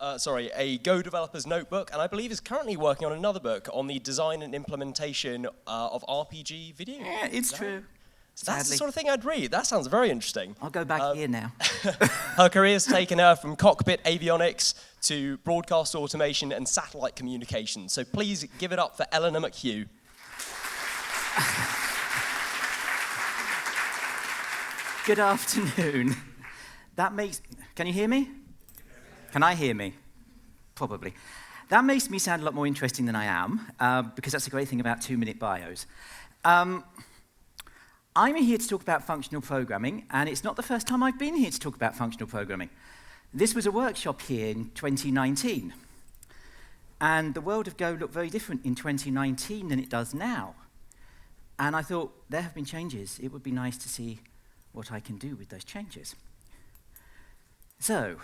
a Go developer's notebook, and I believe is currently working on another book on the design and implementation of RPG video. Yeah, it's true. So that's the sort of thing I'd read. That sounds very interesting. I'll go back here now. Her career's taken her from cockpit avionics to broadcast automation and satellite communication. So please give it up for Eleanor McHugh. Good afternoon. Can you hear me? Can I hear me? Probably. That makes me sound a lot more interesting than I am, because that's a great thing about 2-minute bios. I'm here to talk about functional programming, and it's not the first time I've been here to talk about functional programming. This was a workshop here in 2019, and the world of Go looked very different in 2019 than it does now. And I thought, there have been changes. It would be nice to see what I can do with those changes. So,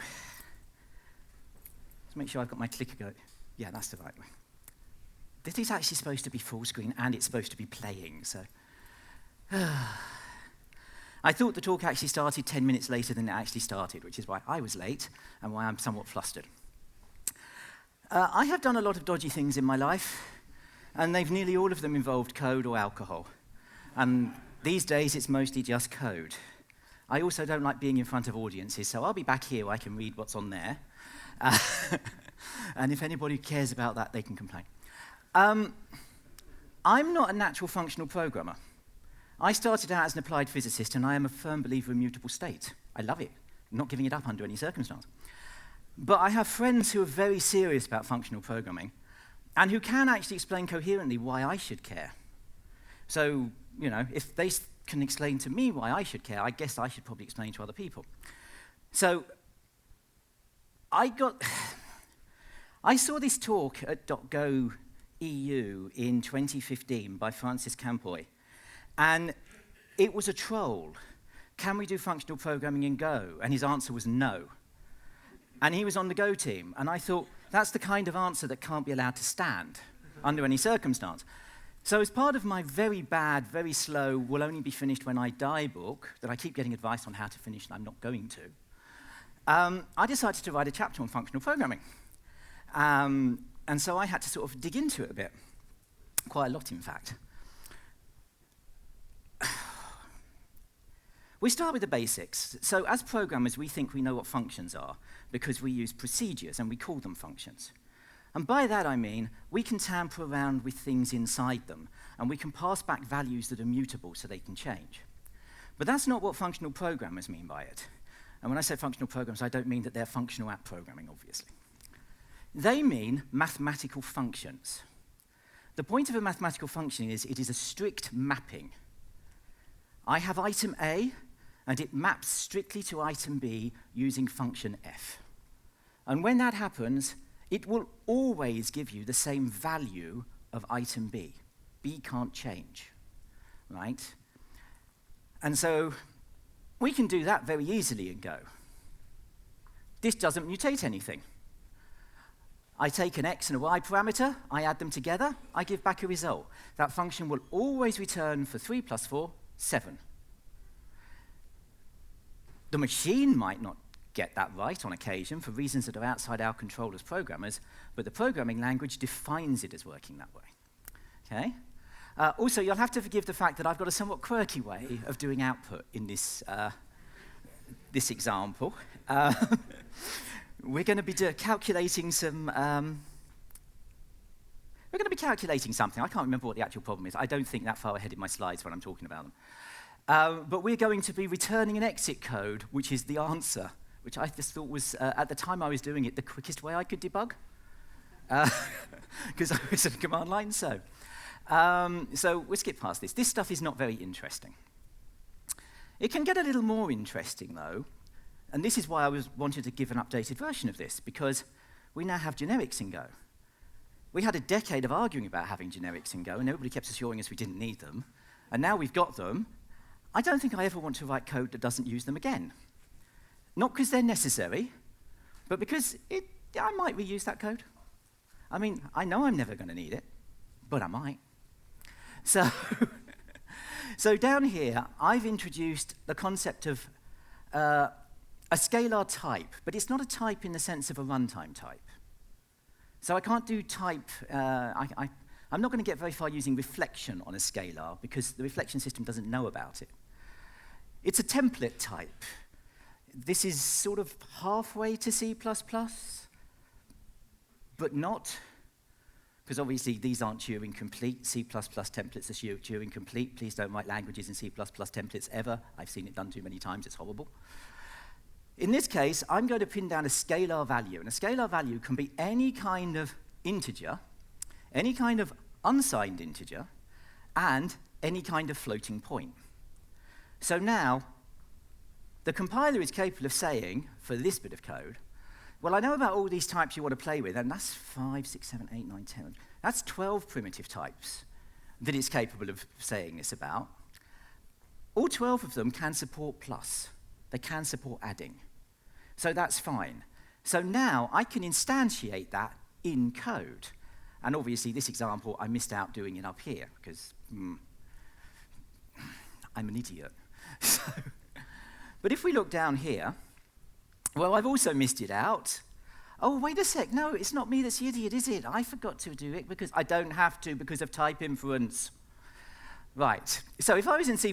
let's make sure I've got my clicker going. Yeah, that's the right way. This is actually supposed to be full screen, and it's supposed to be playing, so. I thought the talk actually started 10 minutes later than it actually started, which is why I was late and why I'm somewhat flustered. I have done a lot of dodgy things in my life, and they've nearly all of them involved code or alcohol. And these days, it's mostly just code. I also don't like being in front of audiences, so I'll be back here where I can read what's on there. And if anybody cares about that, they can complain. I'm not a natural functional programmer. I started out as an applied physicist, and I am a firm believer in mutable state. I love it. I'm not giving it up under any circumstance. But I have friends who are very serious about functional programming, and who can actually explain coherently why I should care. So, you know, if they can explain to me why I should care, I guess I should probably explain to other people. So, I saw this talk at .go EU in 2015 by Francis Campoy. And it was a troll. Can we do functional programming in Go? And his answer was no. And he was on the Go team. And I thought, that's the kind of answer that can't be allowed to stand under any circumstance. So as part of my very bad, very slow, will only be finished when I die book, that I keep getting advice on how to finish and I'm not going to, I decided to write a chapter on functional programming. And so I had to sort of dig into it a bit. Quite a lot, in fact. We start with the basics. So as programmers, we think we know what functions are because we use procedures and we call them functions. And by that I mean we can tamper around with things inside them and we can pass back values that are mutable so they can change. But that's not what functional programmers mean by it. And when I say functional programmers, I don't mean that they're functional app programming, obviously. They mean mathematical functions. The point of a mathematical function is it is a strict mapping. I have item A, and it maps strictly to item B using function f. And when that happens, it will always give you the same value of item B. B can't change, right? And so we can do that very easily in Go. This doesn't mutate anything. I take an x and a y parameter, I add them together, I give back a result. That function will always return for 3 plus 4, 7. The machine might not get that right on occasion for reasons that are outside our control as programmers, but the programming language defines it as working that way. Okay? Also, you'll have to forgive the fact that I've got a somewhat quirky way of doing output in this, this example. We're going to be calculating some. We're going to be calculating something. I can't remember what the actual problem is. I don't think that far ahead in my slides when I'm talking about them. But we're going to be returning an exit code, which is the answer, which I just thought was, at the time I was doing it, the quickest way I could debug, because I was at command line. So we'll skip past this. This stuff is not very interesting. It can get a little more interesting, though, and this is why I wanted to give an updated version of this, because we now have generics in Go. We had a decade of arguing about having generics in Go, and everybody kept assuring us we didn't need them, and now we've got them. I don't think I ever want to write code that doesn't use them again. Not because they're necessary, but because I might reuse that code. I mean, I know I'm never going to need it, but I might. So, so down here, I've introduced the concept of a scalar type, but it's not a type in the sense of a runtime type. So I can't do type, I'm not going to get very far using reflection on a scalar because the reflection system doesn't know about it. It's a template type. This is sort of halfway to C++, but not, because obviously these aren't Turing complete. C++ templates are Turing complete. Please don't write languages in C++ templates ever. I've seen it done too many times, it's horrible. In this case, I'm going to pin down a scalar value, and a scalar value can be any kind of integer, any kind of unsigned integer, and any kind of floating point. So now, the compiler is capable of saying, for this bit of code, well, I know about all these types you want to play with, and that's 5, 6, 7, 8, 9, 10. That's 12 primitive types that it's capable of saying this about. All 12 of them can support plus. They can support adding. So that's fine. So now I can instantiate that in code. And obviously, this example, I missed out doing it up here, because I'm an idiot. But if we look down here, well, I've also missed it out. Oh, wait a sec. No, it's not me that's the idiot, is it? I forgot to do it because I don't have to because of type inference. Right. So if I was in C++,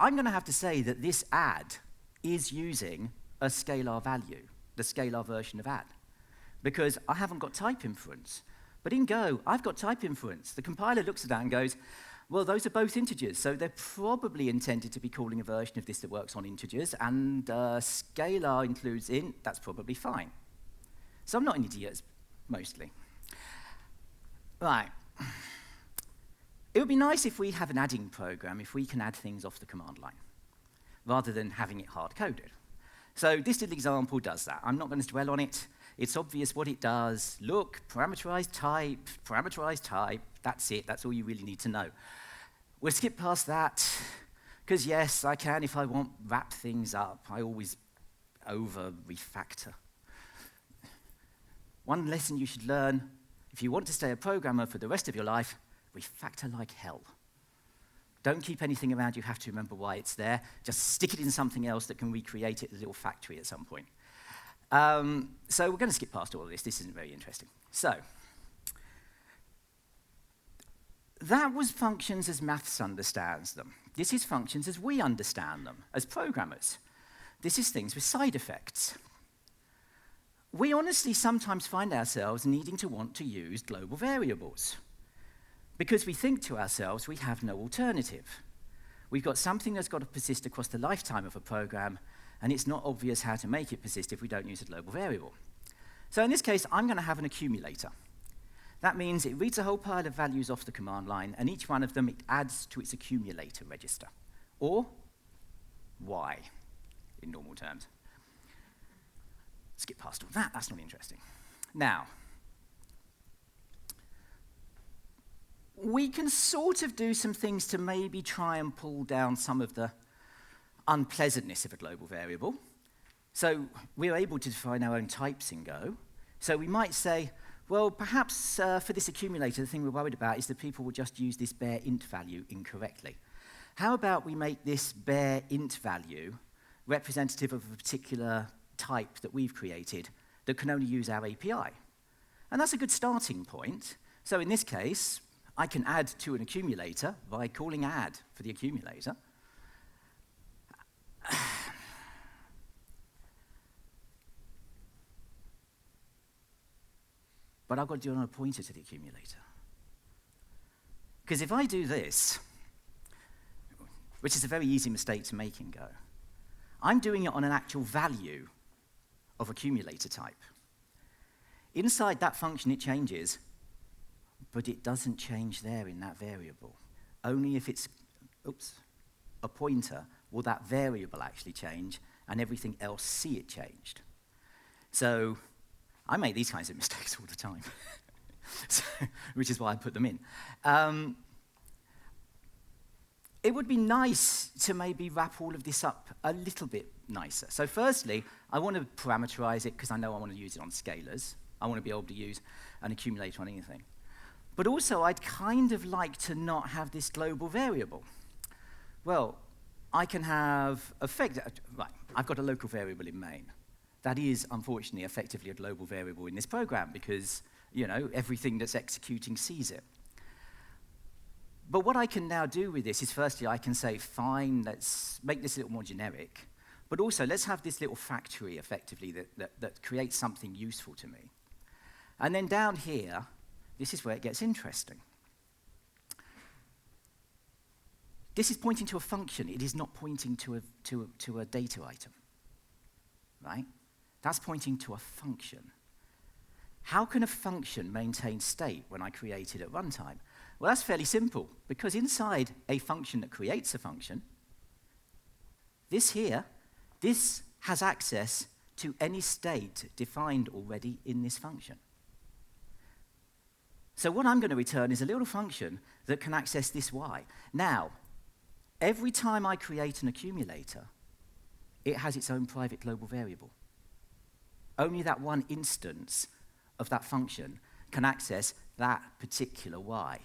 I'm going to have to say that this add is using a scalar value, the scalar version of add, because I haven't got type inference. But in Go, I've got type inference. The compiler looks at that and goes, well, those are both integers, so they're probably intended to be calling a version of this that works on integers, and scalar includes int, that's probably fine. So I'm not an idiot, mostly. Right. It would be nice if we have an adding program, if we can add things off the command line, rather than having it hard-coded. So this little example does that. I'm not going to dwell on it. It's obvious what it does. Look, parameterized type, that's it. That's all you really need to know. We'll skip past that, because yes, I can, if I want, wrap things up. I always over-refactor. One lesson you should learn, if you want to stay a programmer for the rest of your life, refactor like hell. Don't keep anything around you have to remember why it's there. Just stick it in something else that can recreate it as a little factory at some point. So we're going to skip past all of this. This isn't very interesting. So that was functions as maths understands them. This is functions as we understand them, as programmers. This is things with side effects. We honestly sometimes find ourselves needing to want to use global variables, because we think to ourselves we have no alternative. We've got something that's got to persist across the lifetime of a program, and it's not obvious how to make it persist if we don't use a global variable. So in this case, I'm going to have an accumulator. That means it reads a whole pile of values off the command line, and each one of them it adds to its accumulator register, or y in normal terms. Skip past all that, that's not interesting. Now, we can sort of do some things to maybe try and pull down some of the unpleasantness of a global variable. So we're able to define our own types in Go. So we might say, well, perhaps for this accumulator, the thing we're worried about is that people will just use this bare int value incorrectly. How about we make this bare int value representative of a particular type that we've created that can only use our API? And that's a good starting point. So in this case, I can add to an accumulator by calling add for the accumulator. But I've got to do another pointer to the accumulator. Because if I do this, which is a very easy mistake to make in Go, I'm doing it on an actual value of accumulator type. Inside that function, it changes, but it doesn't change there in that variable. Only if it's, a pointer will that variable actually change, and everything else see it changed. So I make these kinds of mistakes all the time, which is why I put them in. It would be nice to maybe wrap all of this up a little bit nicer. So firstly, I want to parameterize it because I know I want to use it on scalars. I want to be able to use an accumulator on anything. But also, I'd kind of like to not have this global variable. Well, I can have I've got a local variable in main. That is, unfortunately, effectively a global variable in this program because, everything that's executing sees it. But what I can now do with this is, firstly, I can say, fine, let's make this a little more generic, but also let's have this little factory, effectively, that creates something useful to me. And then down here, this is where it gets interesting. This is pointing to a function. It is not pointing to a data item, right? That's pointing to a function. How can a function maintain state when I create it at runtime? Well, that's fairly simple, because inside a function that creates a function, this has access to any state defined already in this function. So what I'm going to return is a little function that can access this y. Now, every time I create an accumulator, it has its own private global variable. Only that one instance of that function can access that particular y.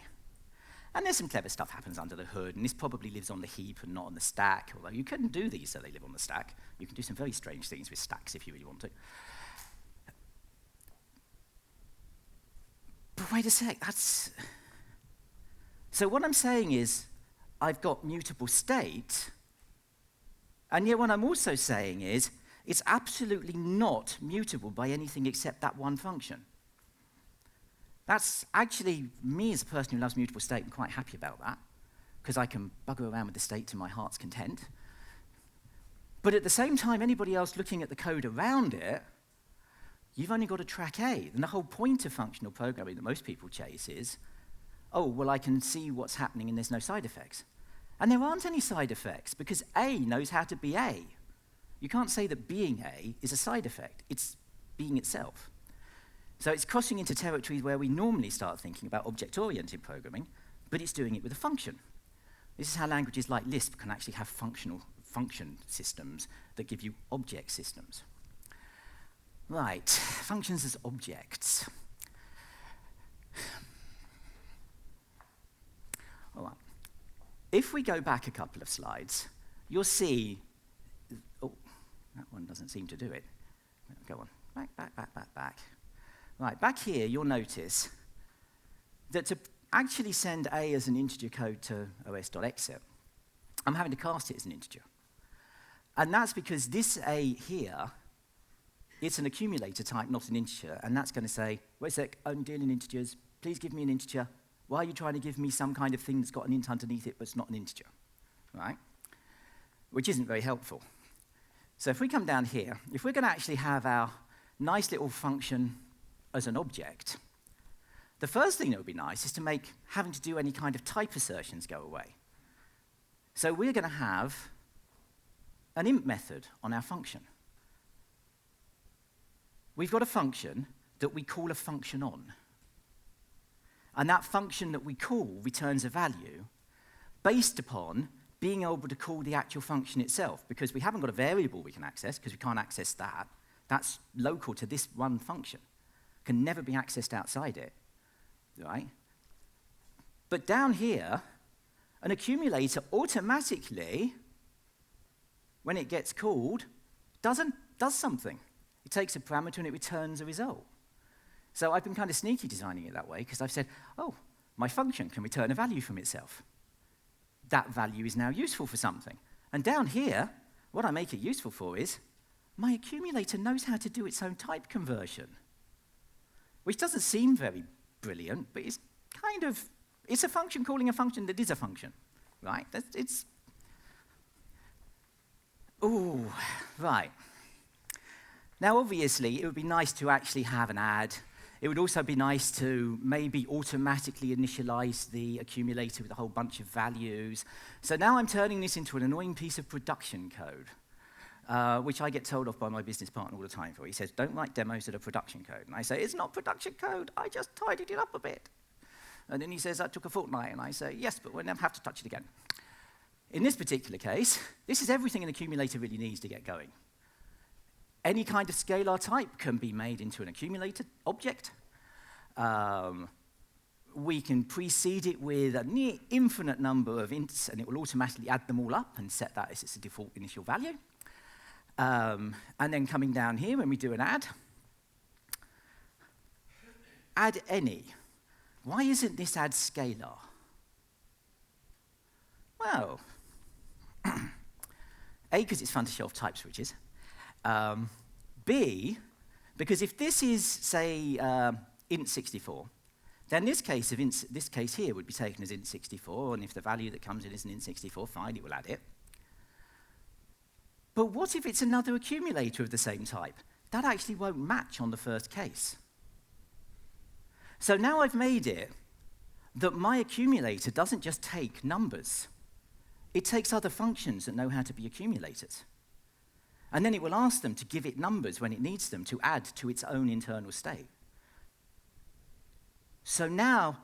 And there's some clever stuff happens under the hood, and this probably lives on the heap and not on the stack, although you can do these so they live on the stack. You can do some very strange things with stacks if you really want to. But wait a sec, so what I'm saying is, I've got mutable state, and yet what I'm also saying is, it's absolutely not mutable by anything except that one function. That's actually, me as a person who loves mutable state, I'm quite happy about that, because I can bugger around with the state to my heart's content. But at the same time, anybody else looking at the code around it, you've only got to track A. And the whole point of functional programming that most people chase is, oh, well, I can see what's happening and there's no side effects. And there aren't any side effects, because A knows how to be A. You can't say that being A is a side effect. It's being itself. So it's crossing into territories where we normally start thinking about object-oriented programming, but it's doing it with a function. This is how languages like Lisp can actually have function systems that give you object systems. Right, functions as objects. All right. If we go back a couple of slides, you'll see, oh, that one doesn't seem to do it. Go on, back. Right, back here, you'll notice that to actually send A as an integer code to os.exit, I'm having to cast it as an integer. And that's because this A here, it's an accumulator type, not an integer, and that's going to say, wait a sec, I'm dealing integers, please give me an integer. Why are you trying to give me some kind of thing that's got an int underneath it, but it's not an integer, right? Which isn't very helpful. So if we come down here, if we're going to actually have our nice little function as an object, the first thing that would be nice is to make having to do any kind of type assertions go away. So we're going to have an int method on our function. We've got a function that we call a function on. And that function that we call returns a value based upon being able to call the actual function itself, because we haven't got a variable we can access, because we can't access that. That's local to this one function. Can never be accessed outside it, right? But down here, an accumulator automatically, when it gets called, does something. It takes a parameter and it returns a result. So I've been kind of sneaky designing it that way, because I've said, oh, my function can return a value from itself. That value is now useful for something. And down here, what I make it useful for is, my accumulator knows how to do its own type conversion, which doesn't seem very brilliant, but it's kind of, it's a function calling a function that is a function, right? Ooh, right. Now, obviously, it would be nice to actually have an add. It would also be nice to maybe automatically initialize the accumulator with a whole bunch of values. So now I'm turning this into an annoying piece of production code, which I get told off by my business partner all the time for. He says, don't write demos that are production code. And I say, it's not production code, I just tidied it up a bit. And then he says, that took a fortnight. And I say, yes, but we'll never have to touch it again. In this particular case, this is everything an accumulator really needs to get going. Any kind of scalar type can be made into an accumulator object. We can precede it with a near infinite number of ints, and it will automatically add them all up and set that as its default initial value. And then coming down here, when we do an add any. Why isn't this add scalar? Well, A, because it's fun to show off type switches. B, because if this is, say, int64, then this case here would be taken as int64, and if the value that comes in is an int64, fine, it will add it. But what if it's another accumulator of the same type? That actually won't match on the first case. So now I've made it that my accumulator doesn't just take numbers. It takes other functions that know how to be accumulators. And then it will ask them to give it numbers when it needs them to add to its own internal state. So now,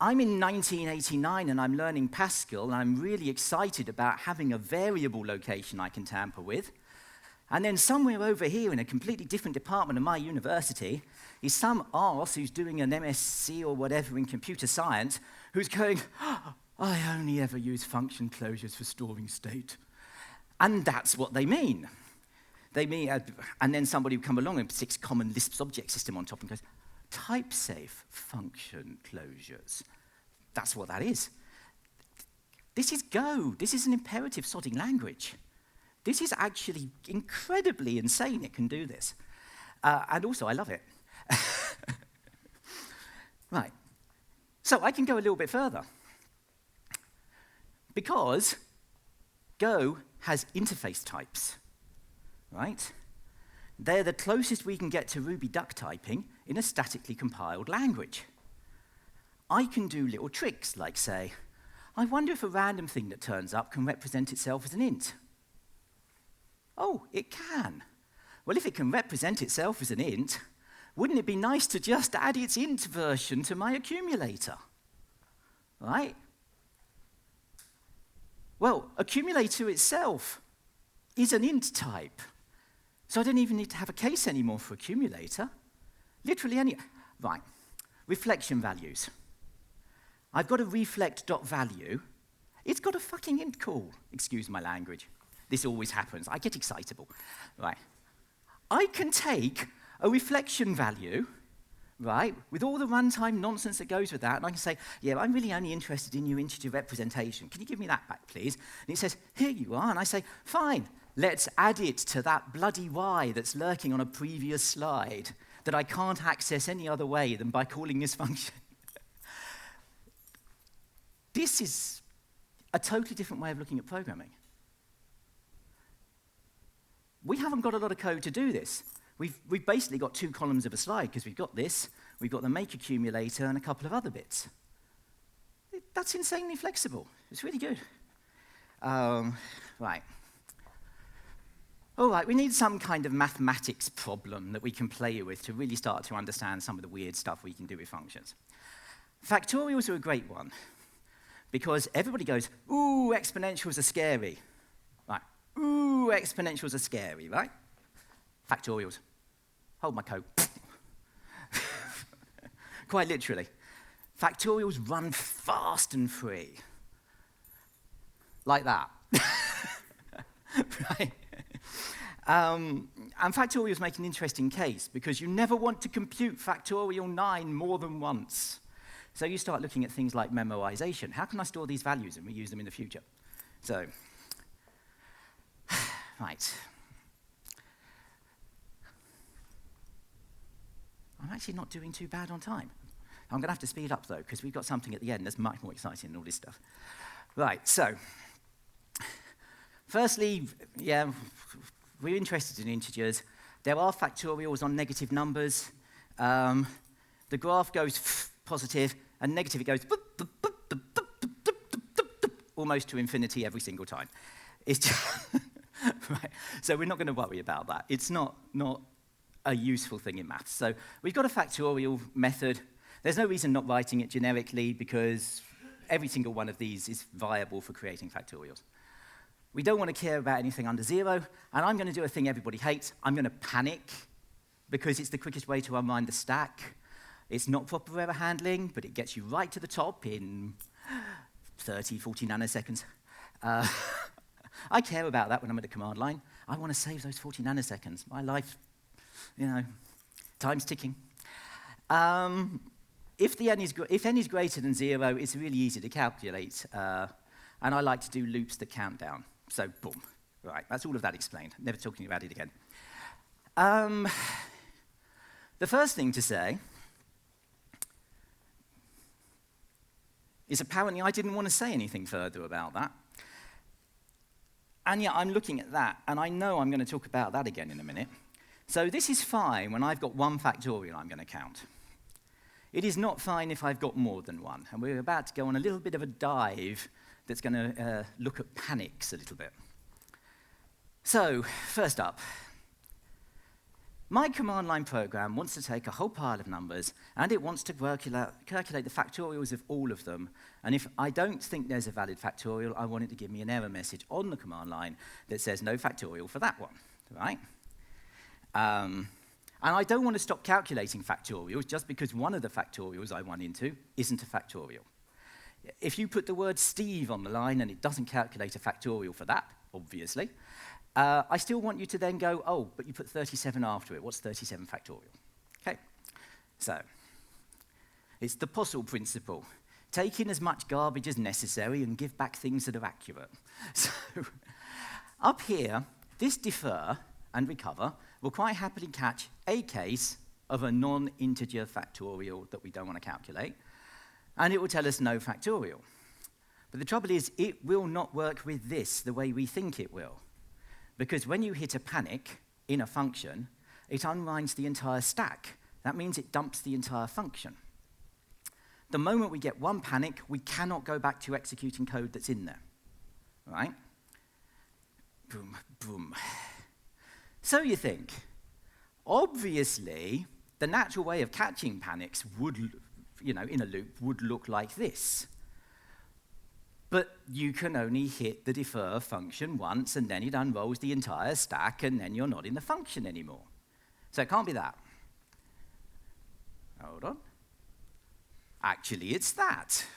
I'm in 1989 and I'm learning Pascal, and I'm really excited about having a variable location I can tamper with. And then somewhere over here in a completely different department of my university is some arse who's doing an MSc or whatever in computer science who's going, I only ever use function closures for storing state. And that's what they mean. They mean, and then somebody would come along and sticks common Lisp's object system on top and goes, type-safe function closures. That's what that is. This is Go. This is an imperative sorting language. This is actually incredibly insane. It can do this. And also, I love it. Right. So I can go a little bit further. Because Go has interface types, right? They're the closest we can get to Ruby duck typing in a statically compiled language. I can do little tricks like say, I wonder if a random thing that turns up can represent itself as an int. Oh, it can. Well, if it can represent itself as an int, wouldn't it be nice to just add its int version to my accumulator? Right? Well, accumulator itself is an int type. So I don't even need to have a case anymore for accumulator. Literally any. Right. Reflection values. I've got a reflect.value. It's got a fucking int call. Excuse my language. This always happens. I get excitable. Right. I can take a reflection value, right, with all the runtime nonsense that goes with that, and I can say, yeah, I'm really only interested in your integer representation. Can you give me that back, please? And it says, here you are. And I say, fine, let's add it to that bloody y that's lurking on a previous slide that I can't access any other way than by calling this function. This is a totally different way of looking at programming. We haven't got a lot of code to do this. We've basically got two columns of a slide because we've got this, we've got the make accumulator and a couple of other bits. That's insanely flexible. It's really good. Right. All right, we need some kind of mathematics problem that we can play with to really start to understand some of the weird stuff we can do with functions. Factorials are a great one because everybody goes, ooh, exponentials are scary. Right. Ooh, exponentials are scary, right? Factorials. Hold my coat. Quite literally. Factorials run fast and free. Like that. Right? And factorials make an interesting case because you never want to compute factorial 9 more than once. So you start looking at things like memoization. How can I store these values and reuse them in the future? So, right. I'm actually not doing too bad on time. I'm going to have to speed up, though, because we've got something at the end that's much more exciting than all this stuff. Right, so, firstly, yeah, we're interested in integers. There are factorials on negative numbers. The graph goes positive, and negative it goes almost to infinity every single time. It's just right. So we're not going to worry about that. It's not a useful thing in maths. So we've got a factorial method. There's no reason not writing it generically because every single one of these is viable for creating factorials. We don't want to care about anything under 0, and I'm going to do a thing everybody hates. I'm going to panic because it's the quickest way to unwind the stack. It's not proper error handling, but it gets you right to the top in 30, 40 nanoseconds. I care about that when I'm at the command line. I want to save those 40 nanoseconds. My life, time's ticking. If n is greater than 0, it's really easy to calculate, and I like to do loops that count down. So, boom. Right, that's all of that explained. Never talking about it again. The first thing to say is apparently I didn't want to say anything further about that. And yet I'm looking at that, and I know I'm going to talk about that again in a minute. So this is fine when I've got one factorial I'm going to count. It is not fine if I've got more than one. And we're about to go on a little bit of a dive that's going to look at panics a little bit. So, first up, my command line program wants to take a whole pile of numbers, and it wants to calculate the factorials of all of them. And if I don't think there's a valid factorial, I want it to give me an error message on the command line that says no factorial for that one, right? And I don't want to stop calculating factorials just because one of the factorials I run into isn't a factorial. If you put the word Steve on the line and it doesn't calculate a factorial for that, obviously, I still want you to then go, oh, but you put 37 after it. What's 37 factorial? Okay, so it's the Possel principle. Take in as much garbage as necessary and give back things that are accurate. So up here, this defer and recover will quite happily catch a case of a non-integer factorial that we don't want to calculate, and it will tell us no factorial. But the trouble is, it will not work with this the way we think it will. Because when you hit a panic in a function, it unwinds the entire stack. That means it dumps the entire function. The moment we get one panic, we cannot go back to executing code that's in there. Right? Boom, boom. So you think, obviously, the natural way of catching panics would, in a loop, would look like this. But you can only hit the defer function once, and then it unrolls the entire stack, and then you're not in the function anymore. So it can't be that. Hold on. Actually, it's that.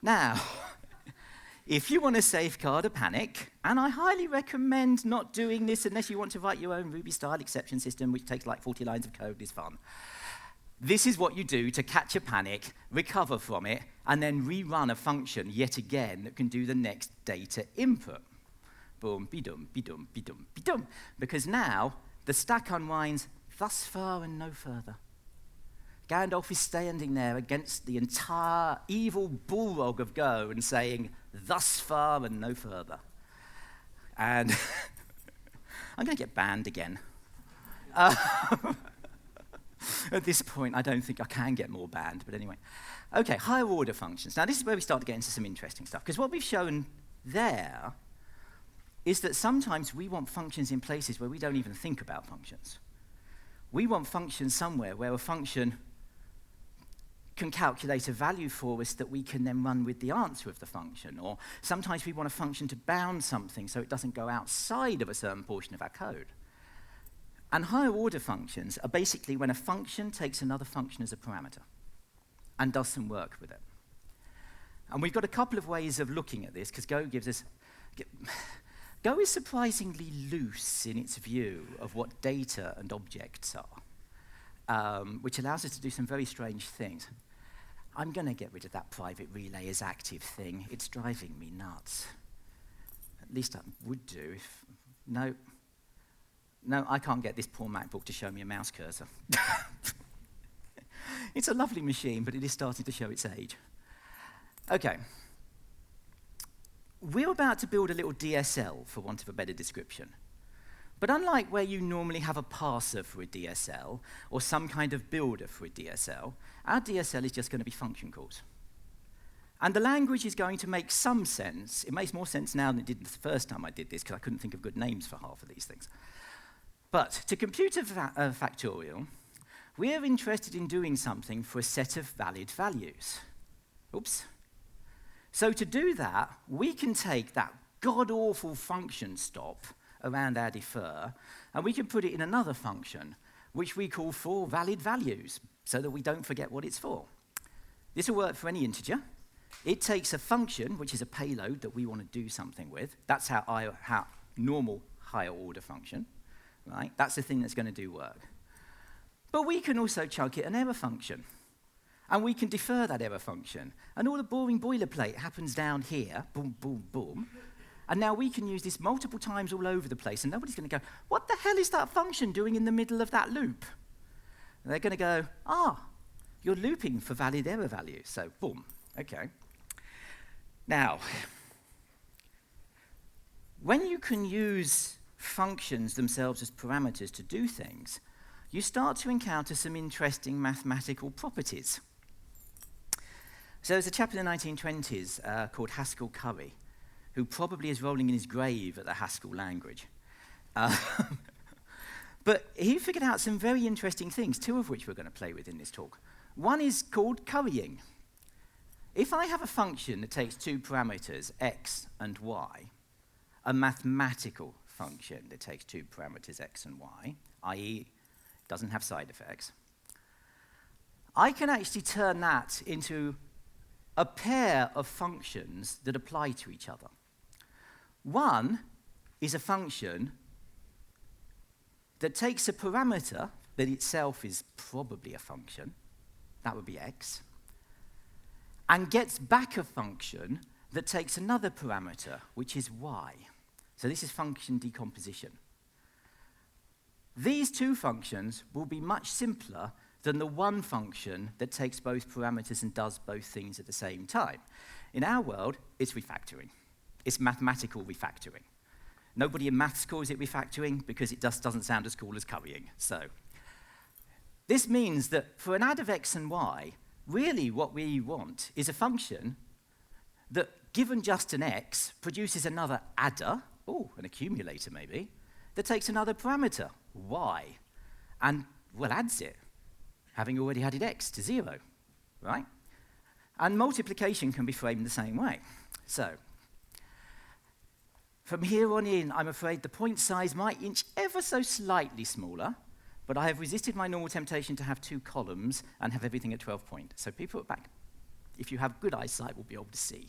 Now, if you want to safeguard a panic, and I highly recommend not doing this unless you want to write your own Ruby-style exception system, which takes like 40 lines of code, is fun. This is what you do to catch a panic, recover from it, and then rerun a function yet again that can do the next data input. Boom, be-dum, be-dum, be-dum, be-dum. Because now the stack unwinds thus far and no further. Gandalf is standing there against the entire evil bullrog of Go and saying, thus far and no further. And I'm going to get banned again. At this point, I don't think I can get more banned, but anyway. Okay, higher order functions. Now, this is where we start to get into some interesting stuff, because what we've shown there is that sometimes we want functions in places where we don't even think about functions. We want functions somewhere where a function can calculate a value for us that we can then run with the answer of the function, or sometimes we want a function to bound something so it doesn't go outside of a certain portion of our code. And higher order functions are basically when a function takes another function as a parameter and does some work with it. And we've got a couple of ways of looking at this, because Go gives us... Go is surprisingly loose in its view of what data and objects are, which allows us to do some very strange things. I'm going to get rid of that private relay as active thing. It's driving me nuts. At least I would do if... No, I can't get this poor MacBook to show me a mouse cursor. It's a lovely machine, but it is starting to show its age. Okay. We're about to build a little DSL, for want of a better description. But unlike where you normally have a parser for a DSL, or some kind of builder for a DSL, our DSL is just going to be function calls. And the language is going to make some sense. It makes more sense now than it did the first time I did this, because I couldn't think of good names for half of these things. But to compute a factorial, we are interested in doing something for a set of valid values. Oops. So to do that, we can take that god-awful function stop around our defer, and we can put it in another function, which we call for valid values, so that we don't forget what it's for. This will work for any integer, It takes a function, which is a payload that we want to do something with. That's how normal higher order function, right? That's the thing that's going to do work. But we can also chunk it an error function. And we can defer that error function. And all the boring boilerplate happens down here, boom, boom, boom. And now we can use this multiple times all over the place, and nobody's going to go, what the hell is that function doing in the middle of that loop? And they're going to go, you're looping for valid error values. So, boom, okay. Now, when you can use functions themselves as parameters to do things, you start to encounter some interesting mathematical properties. So there's a chap in the 1920s called Haskell Curry, who probably is rolling in his grave at the Haskell language. But he figured out some very interesting things, two of which we're going to play with in this talk. One is called currying. If I have a function that takes two parameters, x and y, a mathematical function that takes two parameters, x and y, i.e. doesn't have side effects, I can actually turn that into a pair of functions that apply to each other. One is a function that takes a parameter that itself is probably a function, that would be x, and gets back a function that takes another parameter, which is y. So this is function decomposition. These two functions will be much simpler than the one function that takes both parameters and does both things at the same time. In our world, it's refactoring. It's mathematical refactoring. Nobody in maths calls it refactoring because it just doesn't sound as cool as currying. So this means that for an add of x and y, really what we want is a function that, given just an x, produces another adder, an accumulator maybe, that takes another parameter, y, and, well, adds it, having already added x to 0, right? And multiplication can be framed the same way. So from here on in, I'm afraid the point size might inch ever so slightly smaller, but I have resisted my normal temptation to have two columns and have everything at 12 point. So people at back, if you have good eyesight, will be able to see.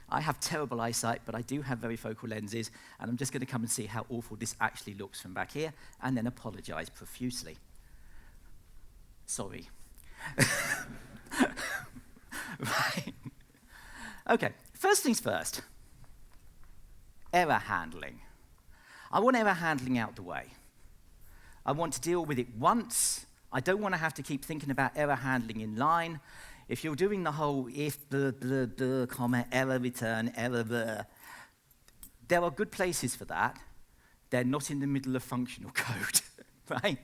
I have terrible eyesight, but I do have very focal lenses, and I'm just going to come and see how awful this actually looks from back here, and then apologize profusely. Sorry. Right. Okay, first things first. Error handling. I want error handling out the way. I want to deal with it once. I don't want to have to keep thinking about error handling in line. If you're doing the whole if, blah, blah, blah, comma, error return, error, blah, there are good places for that. They're not in the middle of functional code, right?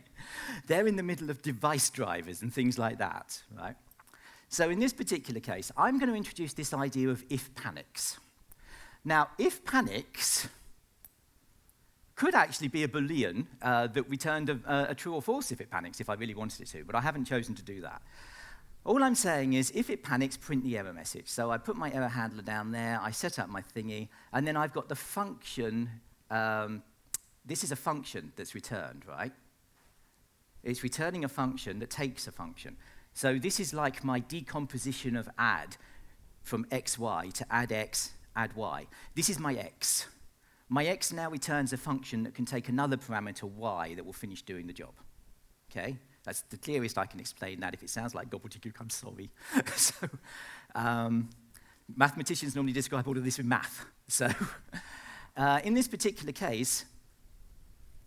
They're in the middle of device drivers and things like that, right? So in this particular case, I'm going to introduce this idea of if panics. Now, if panics could actually be a Boolean that returned a true or false if it panics, if I really wanted it to, but I haven't chosen to do that. All I'm saying is, if it panics, print the error message. So I put my error handler down there, I set up my thingy, and then I've got the function. This is a function that's returned, right? It's returning a function that takes a function. So this is like my decomposition of add from xy to add x, add y. This is my x. My x now returns a function that can take another parameter y that will finish doing the job. Okay? That's the clearest I can explain that. If it sounds like gobbledygook, I'm sorry. So, mathematicians normally describe all of this with math. So, in this particular case,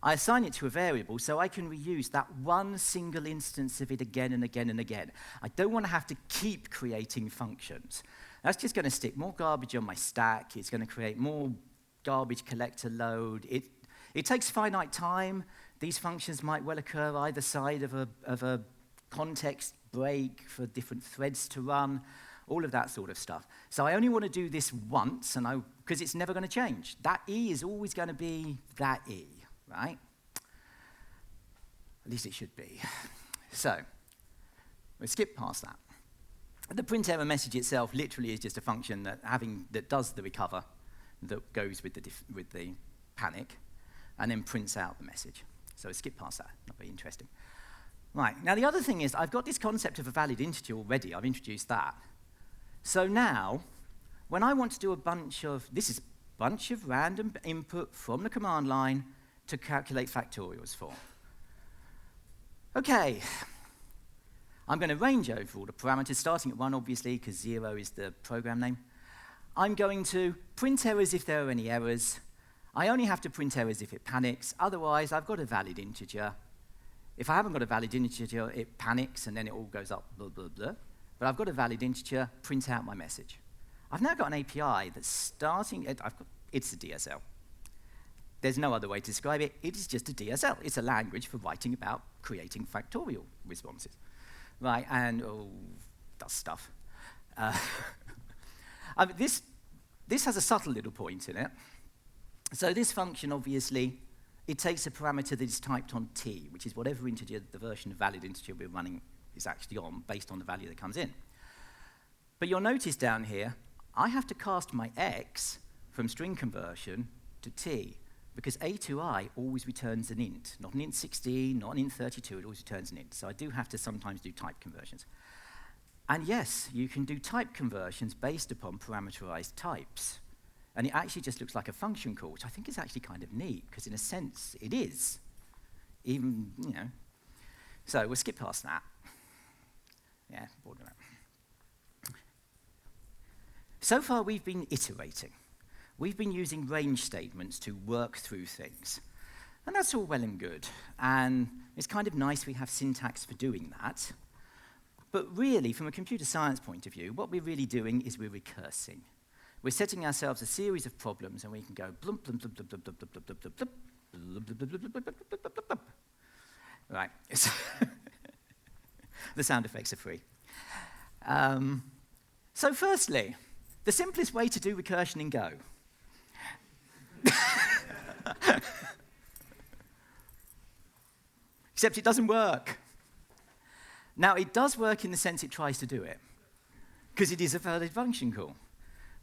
I assign it to a variable so I can reuse that one single instance of it again and again and again. I don't want to have to keep creating functions. That's just going to stick more garbage on my stack. It's going to create more garbage collector load. It takes finite time. These functions might well occur either side of a context break for different threads to run, all of that sort of stuff. So I only want to do this once, because it's never going to change. That E is always going to be that E, right? At least it should be. So we'll skip past that. The print error message itself literally is just a function that does the recover, that goes with the panic, and then prints out the message. So skip past that, not very interesting. Right, now the other thing is I've got this concept of a valid integer already. I've introduced that. So now, when I want to do this is a bunch of random input from the command line to calculate factorials for. Okay, I'm going to range over all the parameters, starting at 1, obviously, because 0 is the program name. I'm going to print errors if there are any errors. I only have to print errors if it panics. Otherwise, I've got a valid integer. If I haven't got a valid integer, it panics, and then it all goes up, blah, blah, blah. But I've got a valid integer, print out my message. I've now got an API that's starting, it's a DSL. There's no other way to describe it. It is just a DSL. It's a language for writing about creating factorial responses. Right, and does stuff. This has a subtle little point in it. So this function, obviously, it takes a parameter that is typed on t, which is whatever integer, the version of valid integer we're running is actually on, based on the value that comes in. But you'll notice down here, I have to cast my x from string conversion to t, because a to I always returns an int, not an int 16, not an int 32, it always returns an int. So I do have to sometimes do type conversions. And yes, you can do type conversions based upon parameterized types. And it actually just looks like a function call, which I think is actually kind of neat, because in a sense, it is. Even, you know. So we'll skip past that. Yeah, bored of that. So far, we've been iterating. We've been using range statements to work through things. And that's all well and good. And it's kind of nice we have syntax for doing that. But really, from a computer science point of view, what we're really doing is we're recursing. We're setting ourselves a series of problems, and we can go blump, blump, blump, blump, blump, blump, blump, blump, blump, blump, blump. Right. The sound effects are free. So firstly, the simplest way to do recursion in Go. Except it doesn't work. Now, it does work in the sense it tries to do it, because it is a valid function call.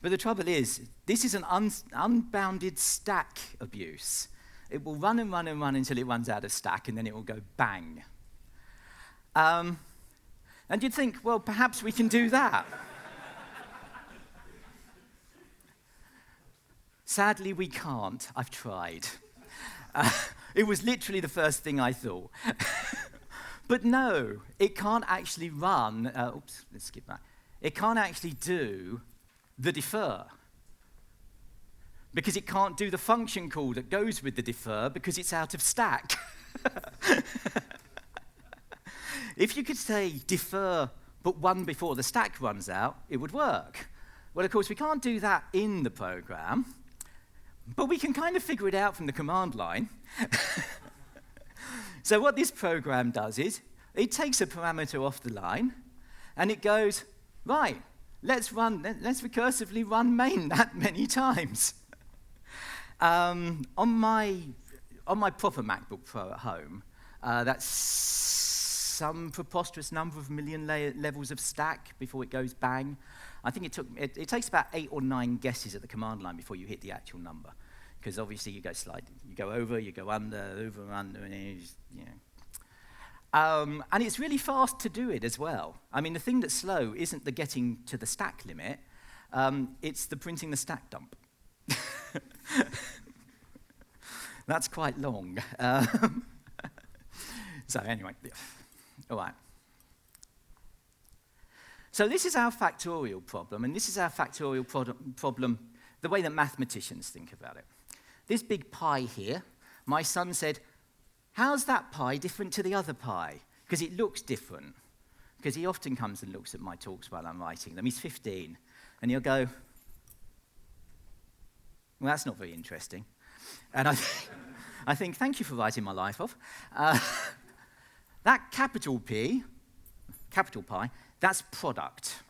But the trouble is, this is an unbounded stack abuse. It will run and run and run until it runs out of stack, and then it will go bang. And you'd think, well, perhaps we can do that. Sadly, we can't. I've tried. It was literally the first thing I thought. But no, it can't actually run. Oops, let's skip that. It can't actually do the defer, because it can't do the function call that goes with the defer because it's out of stack. If you could say defer but 1 before the stack runs out, it would work. Well, of course, we can't do that in the program, but we can kind of figure it out from the command line. So what this program does is it takes a parameter off the line, and it goes, right, let's recursively run main that many times. On my proper MacBook Pro at home, that's some preposterous number of million levels of stack before it goes bang. I think it takes about 8 or 9 guesses at the command line before you hit the actual number, because obviously you go over, you go under, and you know. And it's really fast to do it as well. I mean, the thing that's slow isn't the getting to the stack limit, it's the printing the stack dump. That's quite long. So anyway, all right. So this is our factorial problem, and this is our factorial problem the way that mathematicians think about it. This big pi here, my son said, how's that pi different to the other pi? Because it looks different. Because he often comes and looks at my talks while I'm writing them. He's 15, and he'll go, well, that's not very interesting. And I think, thank you for writing my life off. That capital P, capital pi, that's product.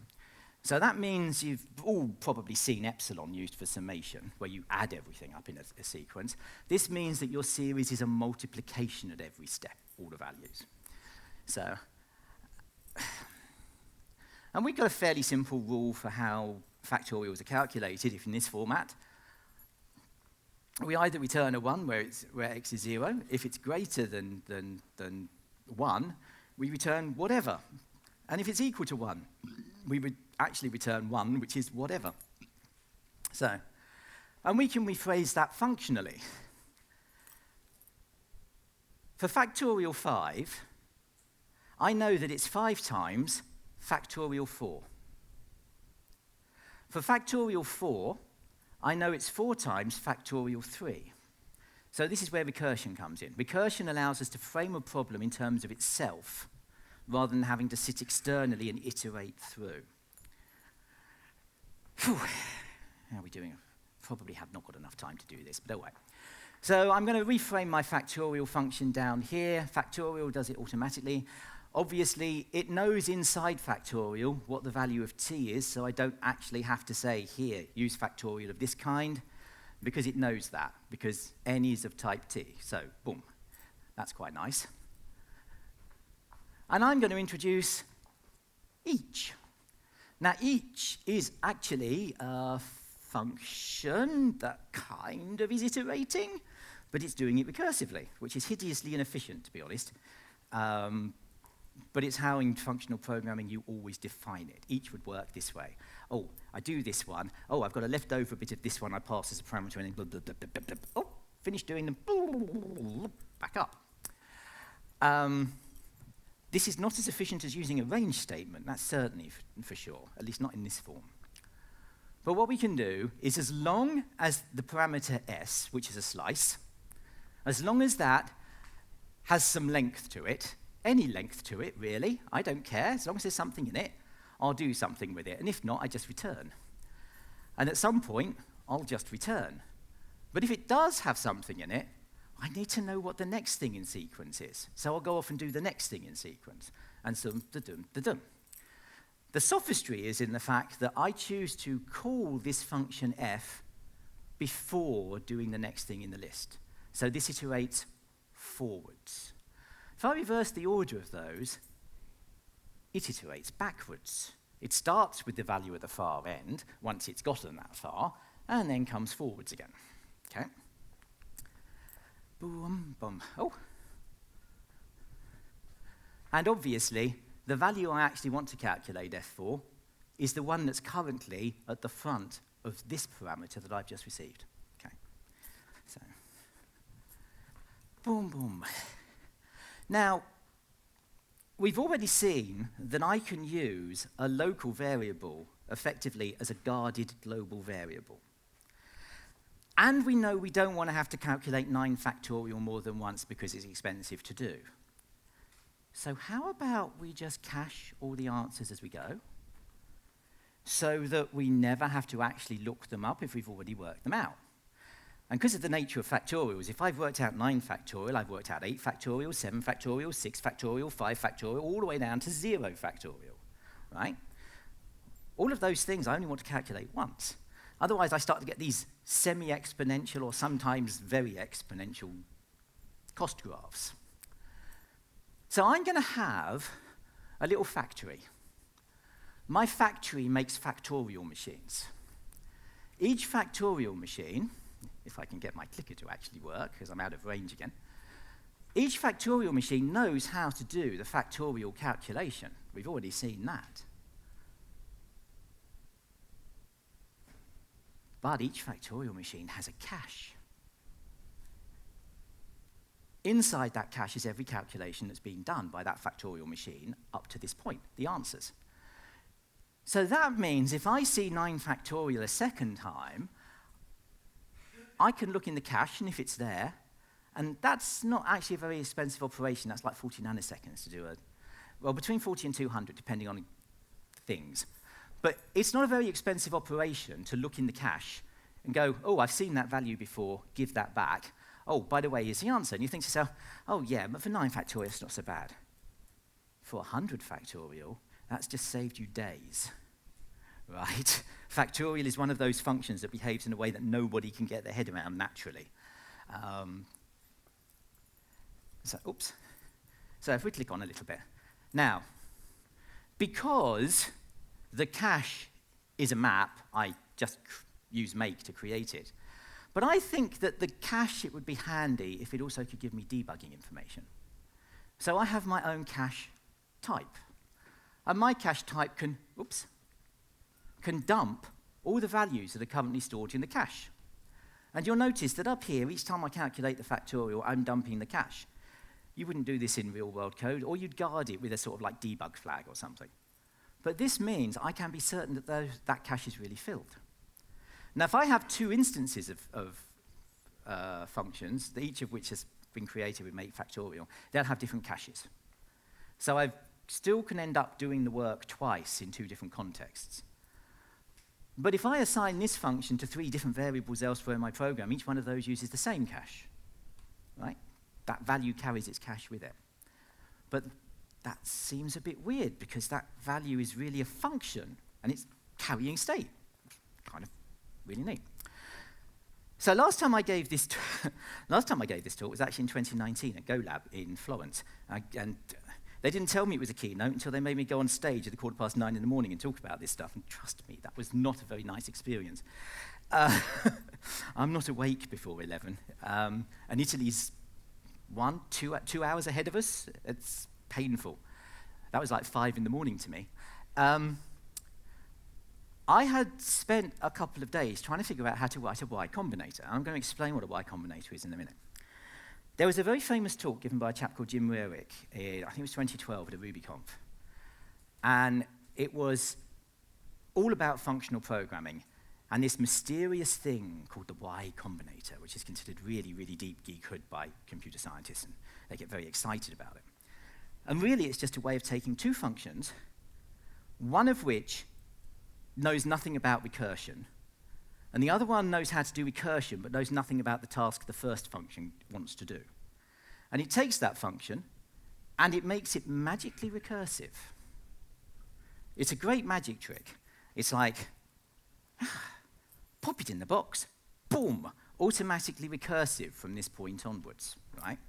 So that means you've all probably seen epsilon used for summation, where you add everything up in a sequence. This means that your series is a multiplication at every step, all the values. So, and we've got a fairly simple rule for how factorials are calculated, if in this format. We either return a 1 where x is 0. If it's greater than 1, we return whatever. And if it's equal to 1, we would actually return 1, which is whatever. So, and we can rephrase that functionally. For factorial 5, I know that it's 5 times factorial 4. For factorial 4, I know it's 4 times factorial 3. So this is where recursion comes in. Recursion allows us to frame a problem in terms of itself, rather than having to sit externally and iterate through. Phew. How are we doing? Probably have not got enough time to do this, but oh well. So I'm going to reframe my factorial function down here. Factorial does it automatically. Obviously, it knows inside factorial what the value of t is, so I don't actually have to say, here, use factorial of this kind, because it knows that, because n is of type t. So, boom. That's quite nice. And I'm going to introduce each. Now, each is actually a function that kind of is iterating, but it's doing it recursively, which is hideously inefficient, to be honest. But it's how in functional programming you always define it. Each would work this way. Oh, I do this one. Oh, I've got a leftover bit of this one I pass as a parameter, and then blah, blah, blah, blah, blah, blah. Oh, finish doing them. Back up. This is not as efficient as using a range statement, that's certainly for sure, at least not in this form. But what we can do is, as long as the parameter s, which is a slice, as long as that has some length to it, any length to it, really, I don't care, as long as there's something in it, I'll do something with it, and if not, I just return. And at some point, I'll just return. But if it does have something in it, I need to know what the next thing in sequence is. So I'll go off and do the next thing in sequence. And so, da-dum, da-dum. The sophistry is in the fact that I choose to call this function f before doing the next thing in the list. So this iterates forwards. If I reverse the order of those, it iterates backwards. It starts with the value at the far end, once it's gotten that far, and then comes forwards again. Okay? Boom, boom. Oh. And obviously, the value I actually want to calculate f for is the one that's currently at the front of this parameter that I've just received. Okay. So, boom, boom. Now, we've already seen that I can use a local variable effectively as a guarded global variable. And we know we don't want to have to calculate 9 factorial more than once because it's expensive to do. So how about we just cache all the answers as we go, so that we never have to actually look them up if we've already worked them out? And because of the nature of factorials, if I've worked out 9 factorial, I've worked out 8 factorial, 7 factorial, 6 factorial, 5 factorial, all the way down to 0 factorial, right? All of those things I only want to calculate once. Otherwise, I start to get these semi-exponential or sometimes very exponential cost graphs. So I'm going to have a little factory. My factory makes factorial machines. Each factorial machine, if I can get my clicker to actually work, because I'm out of range again, each factorial machine knows how to do the factorial calculation. We've already seen that. But each factorial machine has a cache. Inside that cache is every calculation that's been done by that factorial machine up to this point, the answers. So that means if I see 9 factorial a second time, I can look in the cache, and if it's there, and that's not actually a very expensive operation, that's like 40 nanoseconds to do well, between 40 and 200, depending on things. But it's not a very expensive operation to look in the cache and go, oh, I've seen that value before, give that back. Oh, by the way, here's the answer. And you think to yourself, oh, yeah, but for 9 factorial, it's not so bad. For 100 factorial, that's just saved you days, right? Factorial is one of those functions that behaves in a way that nobody can get their head around naturally. Oops. So if we click on a little bit. Now, because the cache is a map, I just use make to create it. But I think that the cache, it would be handy if it also could give me debugging information. So I have my own cache type. And my cache type can, oops, can dump all the values that are currently stored in the cache. And you'll notice that up here, each time I calculate the factorial, I'm dumping the cache. You wouldn't do this in real-world code, or you'd guard it with a sort of like debug flag or something. But this means I can be certain that that cache is really filled. Now, if I have two instances of functions, each of which has been created with make factorial, they'll have different caches. So I still can end up doing the work twice in two different contexts. But if I assign this function to 3 different variables elsewhere in my program, each one of those uses the same cache, right? That value carries its cache with it. But that seems a bit weird because that value is really a function and it's carrying state. Kind of really neat. So last time I gave this talk was actually in 2019 at GoLab in Florence. And they didn't tell me it was a keynote until they made me go on stage at 9:15 in the morning and talk about this stuff. And trust me, that was not a very nice experience. I'm not awake before 11. And Italy's 2 hours ahead of us. It's painful. That was like 5 in the morning to me. I had spent a couple of days trying to figure out how to write a Y combinator. I'm going to explain what a Y combinator is in a minute. There was a very famous talk given by a chap called Jim Rarick, I think it was 2012 at a RubyConf. And it was all about functional programming and this mysterious thing called the Y combinator, which is considered really, really deep geekhood by computer scientists, and they get very excited about it. And really, it's just a way of taking 2 functions, one of which knows nothing about recursion, and the other one knows how to do recursion, but knows nothing about the task the first function wants to do. And it takes that function, and it makes it magically recursive. It's a great magic trick. It's like, pop it in the box, boom, automatically recursive from this point onwards, right?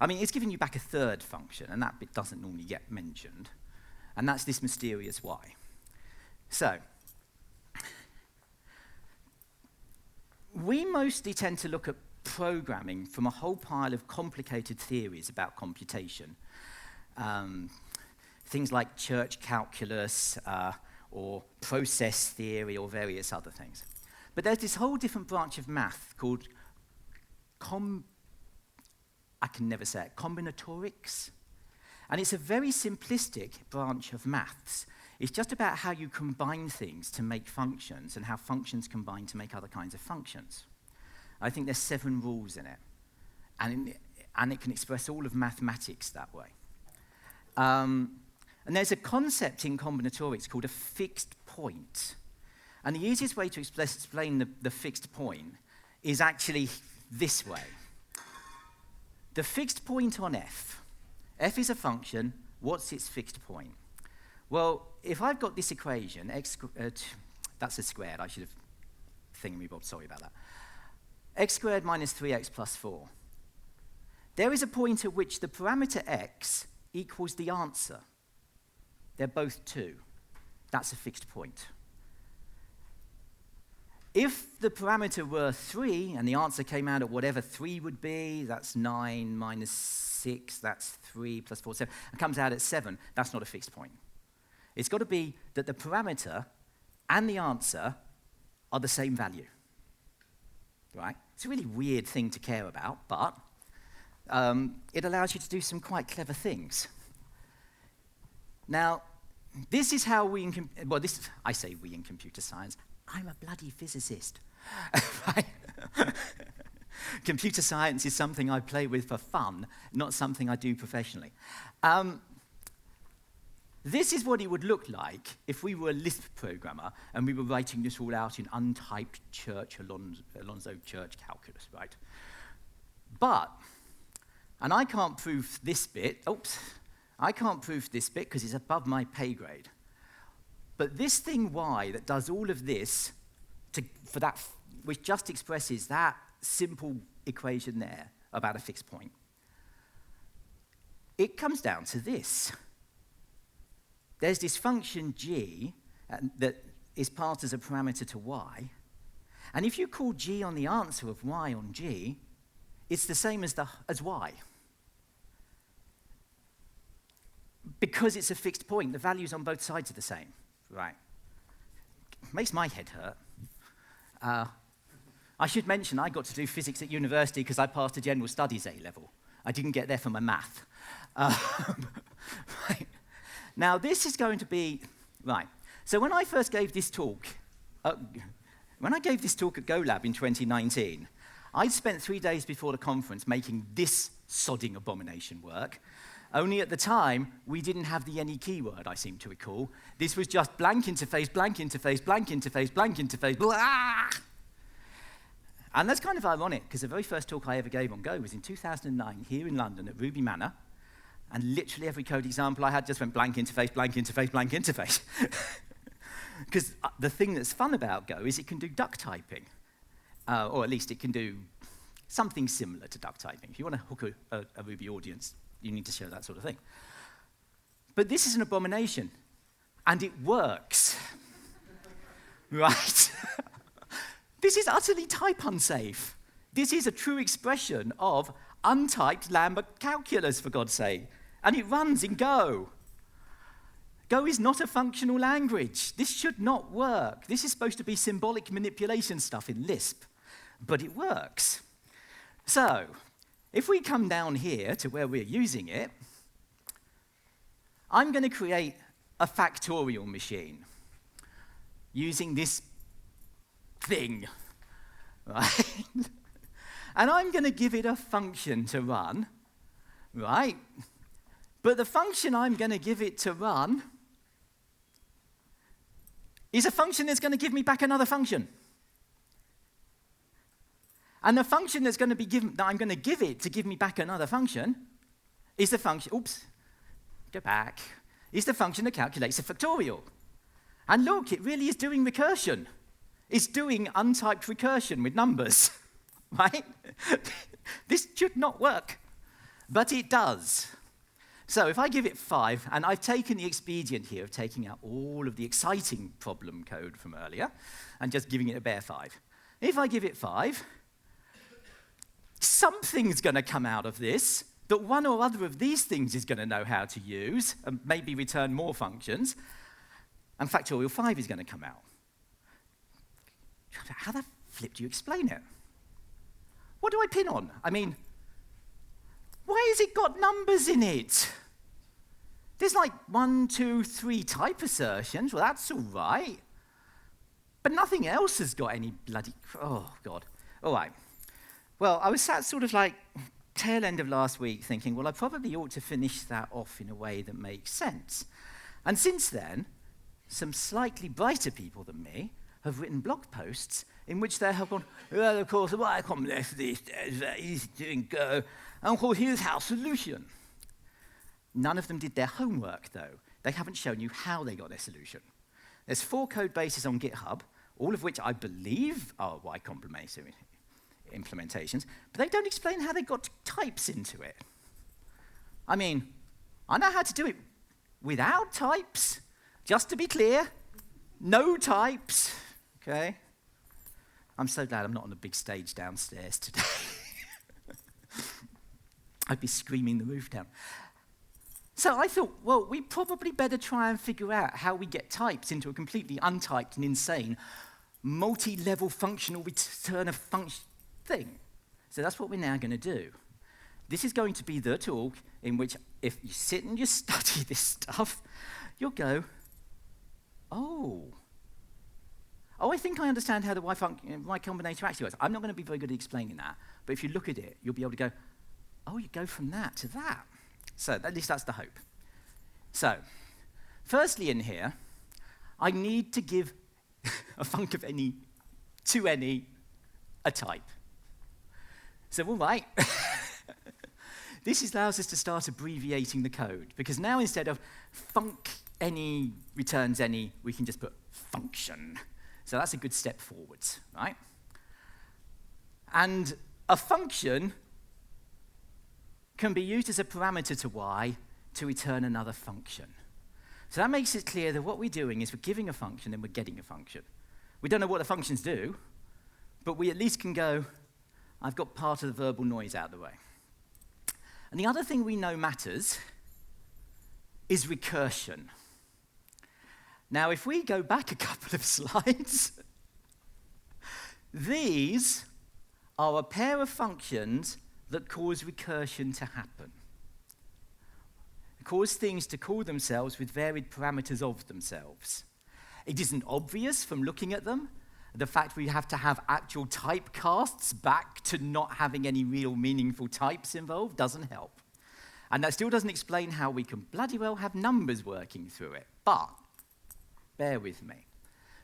I mean, it's giving you back a third function, and that bit doesn't normally get mentioned, and that's this mysterious Y. So, we mostly tend to look at programming from a whole pile of complicated theories about computation. Things like church calculus, or process theory, or various other things. But there's this whole different branch of math called combinatorics. And it's a very simplistic branch of maths. It's just about how you combine things to make functions and how functions combine to make other kinds of functions. I think there's 7 rules in it. And it can express all of mathematics that way. And there's a concept in combinatorics called a fixed point. And the easiest way to explain the fixed point is actually this way. The fixed point on f is a function, what's its fixed point? Well, if I've got this equation, that's a squared, I should have thingamy-bob, sorry about that. X squared minus 3x plus 4. There is a point at which the parameter x equals the answer. They're both 2. That's a fixed point. If the parameter were 3, and the answer came out at whatever 3 would be, that's 9 minus 6, that's 3 plus 4, 7, and comes out at 7, that's not a fixed point. It's got to be that the parameter and the answer are the same value. Right? It's a really weird thing to care about, but it allows you to do some quite clever things. Now, this is how I say we in computer science. I'm a bloody physicist. Right? Computer science is something I play with for fun, not something I do professionally. This is what it would look like if we were a Lisp programmer and we were writing this all out in untyped Alonzo Church calculus, right? But, and I can't prove this bit, I can't prove this bit because it's above my pay grade. But this thing y that does all of this, which just expresses that simple equation there about a fixed point, it comes down to this. There's this function g that is passed as a parameter to y, and if you call g on the answer of y on g, it's the same as y. Because it's a fixed point, the values on both sides are the same, right? makes my head hurt. I should mention I got to do physics at university because I passed a general studies A-level. I didn't get there for my math. Right. Now, this is going to be, right. So when I first gave this talk, at GoLab in 2019, I'd spent 3 days before the conference making this sodding abomination work. Only at the time, we didn't have the any keyword, I seem to recall. This was just blank interface, blank interface, blank interface, blank interface, blah! And that's kind of ironic, because the very first talk I ever gave on Go was in 2009 here in London at Ruby Manor, and literally every code example I had just went blank interface, blank interface, blank interface. Because the thing that's fun about Go is it can do duck typing, or at least it can do something similar to duck typing. If you want to hook a Ruby audience, you need to show that sort of thing. But this is an abomination, and it works. Right? This is utterly type unsafe. This is a true expression of untyped Lambda calculus, for God's sake. And it runs in Go. Go is not a functional language. This should not work. This is supposed to be symbolic manipulation stuff in Lisp. But it works. So, if we come down here to where we're using it, I'm going to create a factorial machine using this thing, right? And I'm going to give it a function to run, right? But the function I'm going to give it to run is a function that's going to give me back another function. And the function that's going to be given, that I'm going to give it to give me back another function is the function, oops, go back, is the function that calculates a factorial. And look, it really is doing recursion. It's doing untyped recursion with numbers, right? This should not work, but it does. So if I give it 5, and I've taken the expedient here of taking out all of the exciting problem code from earlier and just giving it a bare 5. If I give it 5, something's going to come out of this that one or other of these things is going to know how to use and maybe return more functions, and factorial 5 is going to come out. How the flip do you explain it? What do I pin on? I mean, why has it got numbers in it? There's like 1, 2, 3 type assertions. Well, that's all right. But nothing else has got any bloody... Oh, God. All right. Well, I was sat sort of like tail end of last week thinking, well, I probably ought to finish that off in a way that makes sense. And since then, some slightly brighter people than me have written blog posts in which they have gone, well, of course, why combinator this is very easy to Go, and of course, here's how solution. None of them did their homework, though. They haven't shown you how they got their solution. There's 4 code bases on GitHub, all of which I believe are Y combinator implementations, but they don't explain how they got types into it. I mean, I know how to do it without types, just to be clear, no types. Okay? I'm so glad I'm not on a big stage downstairs today. I'd be screaming the roof down. So I thought, well, we probably better try and figure out how we get types into a completely untyped and insane multi-level functional return of function thing. So that's what we're now going to do. This is going to be the talk in which if you sit and you study this stuff, you'll go, oh, I think I understand how the Y combinator actually works. I'm not going to be very good at explaining that, but if you look at it, you'll be able to go, oh, you go from that to that. So at least that's the hope. So, firstly in here, I need to give a func of any to any a type. So, all right. This allows us to start abbreviating the code, because now instead of func any returns any, we can just put function. So that's a good step forwards, right? And a function can be used as a parameter to Y to return another function. So that makes it clear that what we're doing is we're giving a function and we're getting a function. We don't know what the functions do, but we at least can go, I've got part of the verbal noise out of the way. And the other thing we know matters is recursion. Now, if we go back a couple of slides, these are a pair of functions that cause recursion to happen. Cause things to call themselves with varied parameters of themselves. It isn't obvious from looking at them. The fact we have to have actual typecasts back to not having any real meaningful types involved doesn't help. And that still doesn't explain how we can bloody well have numbers working through it. But bear with me.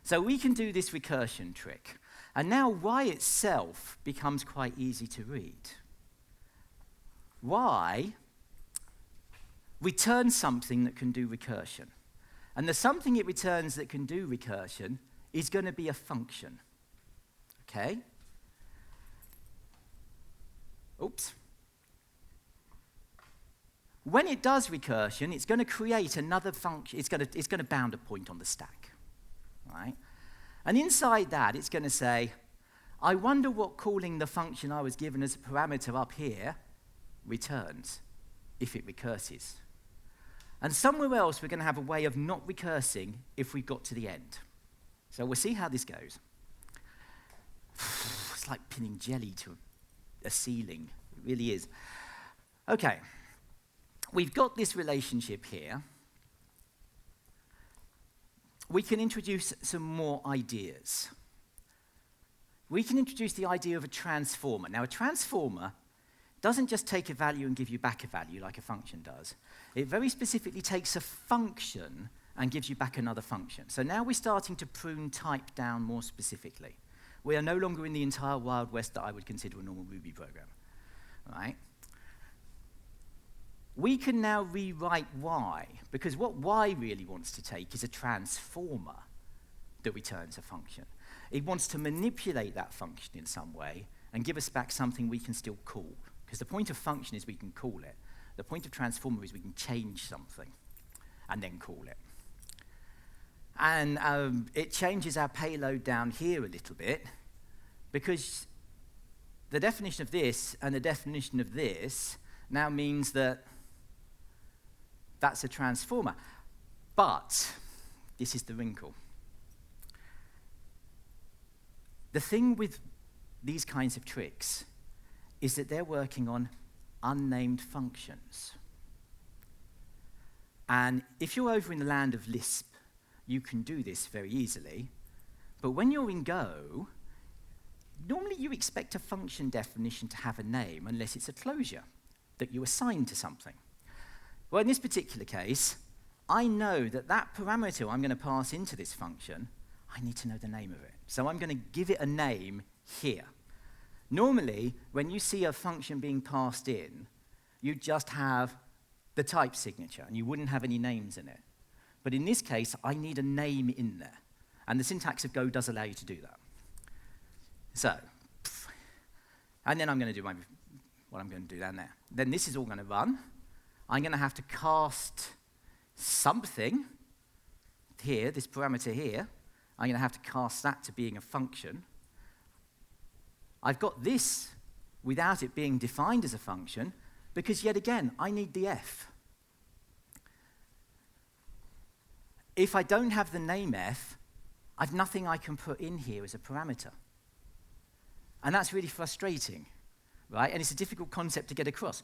So we can do this recursion trick. And now y itself becomes quite easy to read. Y returns something that can do recursion. And the something it returns that can do recursion is going to be a function. Okay? Oops. When it does recursion, it's going to create another function. It's going to bound a point on the stack. Right? And inside that, it's going to say, I wonder what calling the function I was given as a parameter up here returns if it recurses. And somewhere else, we're going to have a way of not recursing if we got to the end. So we'll see how this goes. It's like pinning jelly to a ceiling. It really is. Okay. We've got this relationship here. We can introduce some more ideas. We can introduce the idea of a transformer. Now, a transformer doesn't just take a value and give you back a value like a function does. It very specifically takes a function and gives you back another function. So now we're starting to prune type down more specifically. We are no longer in the entire Wild West that I would consider a normal Ruby program. Right? We can now rewrite y, because what y really wants to take is a transformer that returns a function. It wants to manipulate that function in some way and give us back something we can still call. Because the point of function is we can call it. The point of transformer is we can change something and then call it. And it changes our payload down here a little bit, because the definition of this and the definition of this now means that that's a transformer. But this is the wrinkle. The thing with these kinds of tricks is that they're working on unnamed functions. And if you're over in the land of Lisp, you can do this very easily. But when you're in Go, normally you expect a function definition to have a name unless it's a closure that you assign to something. Well, in this particular case, I know that that parameter I'm going to pass into this function, I need to know the name of it. So I'm going to give it a name here. Normally, when you see a function being passed in, you just have the type signature, and you wouldn't have any names in it. But in this case, I need a name in there. And the syntax of Go does allow you to do that. So, and then I'm going to do what I'm going to do down there. Then this is all going to run. I'm going to have to cast something here, this parameter here. I'm going to have to cast that to being a function. I've got this without it being defined as a function, because yet again, I need the f. If I don't have the name f, I've nothing I can put in here as a parameter. And that's really frustrating, right? And it's a difficult concept to get across.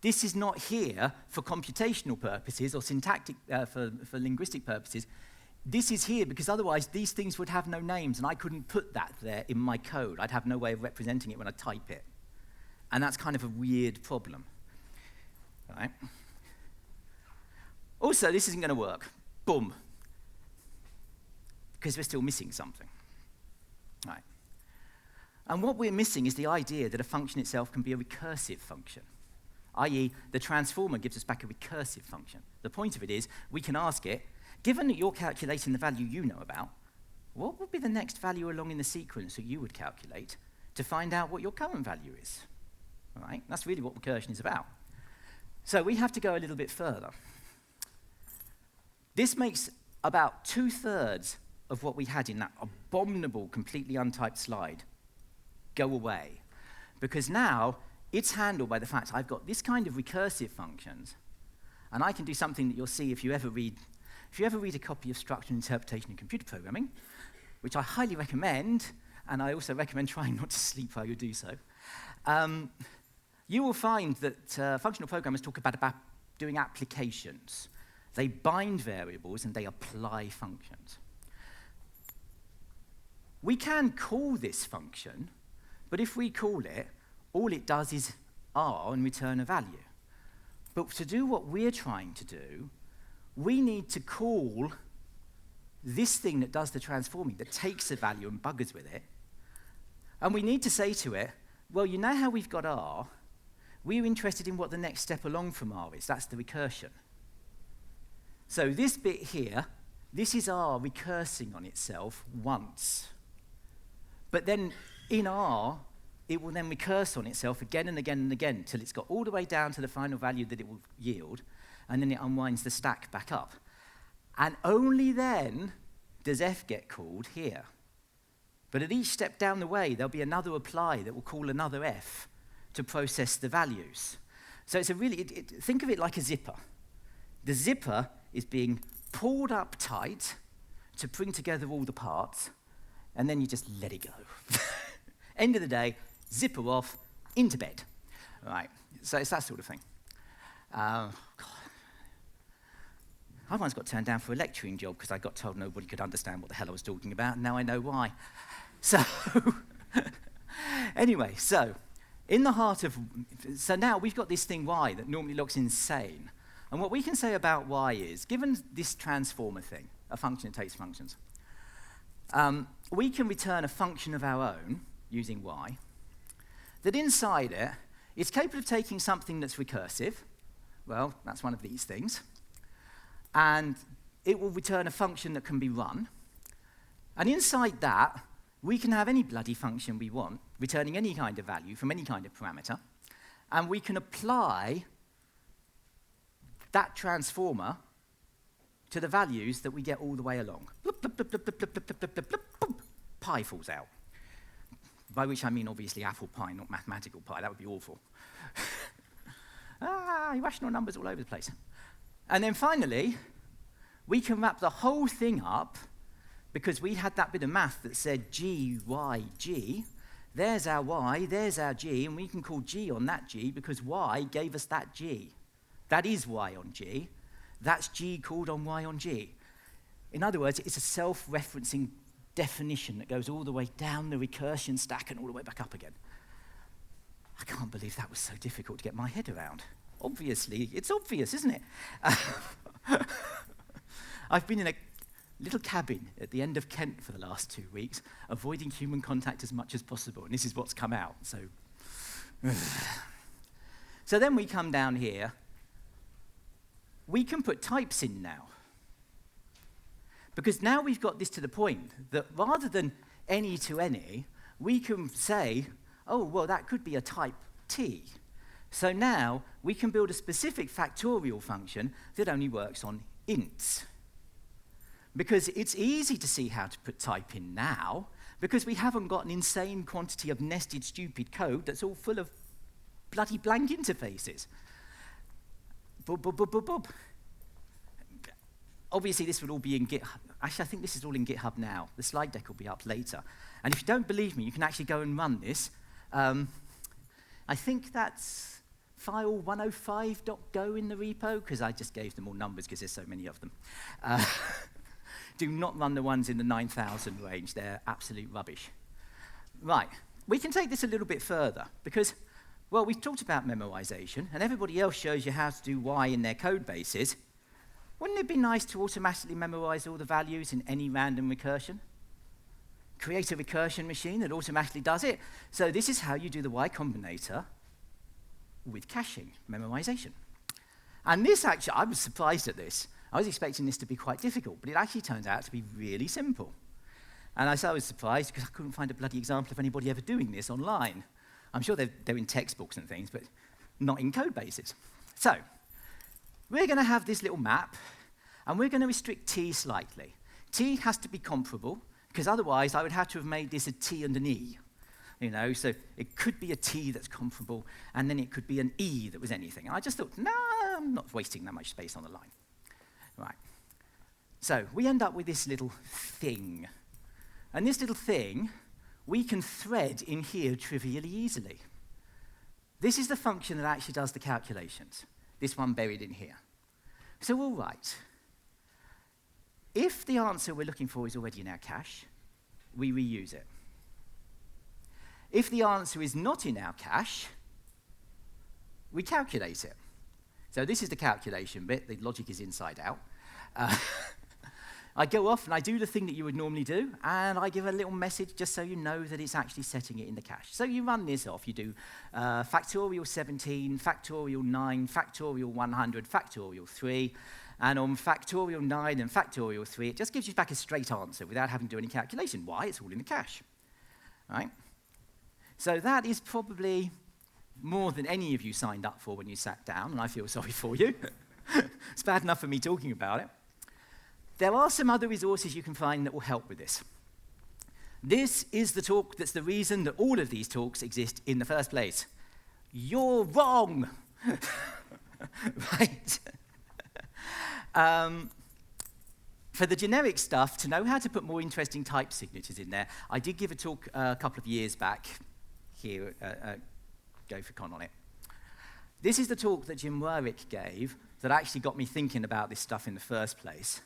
This is not here for computational purposes or syntactic, for linguistic purposes. This is here because otherwise these things would have no names, and I couldn't put that there in my code. I'd have no way of representing it when I type it. And that's kind of a weird problem. Right? Also, this isn't going to work. Boom. Because we're still missing something. Right. And what we're missing is the idea that a function itself can be a recursive function, i.e., the transformer gives us back a recursive function. The point of it is we can ask it, given that you're calculating the value you know about, what would be the next value along in the sequence that you would calculate to find out what your current value is? All right? That's really what recursion is about. So we have to go a little bit further. This makes about 2/3 of what we had in that abominable, completely untyped slide go away. Because now it's handled by the fact I've got this kind of recursive functions, and I can do something that you'll see if you ever read if you ever read a copy of Structure and Interpretation in Computer Programming, which I highly recommend, and I also recommend trying not to sleep while you do so, you will find that functional programmers talk about doing applications. They bind variables and they apply functions. We can call this function, but if we call it, all it does is R and return a value. But to do what we're trying to do, we need to call this thing that does the transforming, that takes a value and buggers with it, and we need to say to it, well, you know how we've got R? We're interested in what the next step along from R is. That's the recursion. So this bit here, this is R recursing on itself once. But then in R, it will then recurse on itself again and again and again till it's got all the way down to the final value that it will yield, and then it unwinds the stack back up. And only then does F get called here. But at each step down the way, there'll be another apply that will call another F to process the values. So it's a really, think of it like a zipper. The zipper is being pulled up tight to bring together all the parts, and then you just let it go. End of the day, zipper off, into bed. All right, so it's that sort of thing. God. I once got turned down for a lecturing job because I got told nobody could understand what the hell I was talking about, and now I know why. So, anyway, so in the heart of, so now we've got this thing y that normally looks insane. And what we can say about y is, given this transformer thing, a function that takes functions, we can return a function of our own using y, that inside it, it's capable of taking something that's recursive. Well, that's one of these things. And it will return a function that can be run. And inside that, we can have any bloody function we want, returning any kind of value from any kind of parameter. And we can apply that transformer to the values that we get all the way along. Bloop, bloop, bloop, bloop, bloop, bloop, bloop, bloop, bloop, bloop, pi falls out. By which I mean, obviously, apple pie, not mathematical pi. That would be awful. Irrational numbers all over the place. And then finally, we can wrap the whole thing up, because we had that bit of math that said G, Y, G. There's our Y, there's our G, and we can call G on that G because Y gave us that G. That is Y on G. That's G called on Y on G. In other words, it's a self-referencing definition that goes all the way down the recursion stack and all the way back up again. I can't believe that was so difficult to get my head around. Obviously, it's obvious, isn't it? I've been in a little cabin at the end of Kent for the last 2 weeks, avoiding human contact as much as possible, and this is what's come out. So then we come down here. We can put types in now. Because now we've got this to the point that rather than any to any, we can say, oh, well, that could be a type T. So now we can build a specific factorial function that only works on ints. Because it's easy to see how to put type in now, because we haven't got an insane quantity of nested, stupid code that's all full of bloody blank interfaces. Boop, boop, boop, boop, boop. Obviously, this will all be in GitHub. Actually, I think this is all in GitHub now. The slide deck will be up later. And if you don't believe me, you can actually go and run this. I think that's file 105.go in the repo, because I just gave them all numbers because there's so many of them. Do not run the ones in the 9,000 range. They're absolute rubbish. Right, we can take this a little bit further, because, well, we've talked about memoization, and everybody else shows you how to do Y in their code bases. Wouldn't it be nice to automatically memorize all the values in any random recursion? Create a recursion machine that automatically does it. So this is how you do the Y combinator with caching, memoization. And this actually, I was surprised at this. I was expecting this to be quite difficult, but it actually turns out to be really simple. And I was surprised because I couldn't find a bloody example of anybody ever doing this online. I'm sure they're in textbooks and things, but not in code bases. So we're going to have this little map, and we're going to restrict T slightly. T has to be comparable, because otherwise I would have to have made this a T and an E. You know, so it could be a T that's comparable, and then it could be an E that was anything. And I just thought, no, I'm not wasting that much space on the line. Right. So we end up with this little thing. And this little thing, we can thread in here trivially easily. This is the function that actually does the calculations, this one buried in here. So all right, if the answer we're looking for is already in our cache, we reuse it. If the answer is not in our cache, we calculate it. So this is the calculation bit, the logic is inside out. I go off and I do the thing that you would normally do, and I give a little message just so you know that it's actually setting it in the cache. So you run this off. You do factorial 17, factorial 9, factorial 100, factorial 3, and on factorial 9 and factorial 3, it just gives you back a straight answer without having to do any calculation. Why? It's all in the cache. Right? So that is probably more than any of you signed up for when you sat down, and I feel sorry for you. It's bad enough for me talking about it. There are some other resources you can find that will help with this. This is the talk that's the reason that all of these talks exist in the first place. You're wrong! Right? For the generic stuff, to know how to put more interesting type signatures in there, I did give a talk a couple of years back here at GopherCon on it. This is the talk that Jim Warwick gave that actually got me thinking about this stuff in the first place.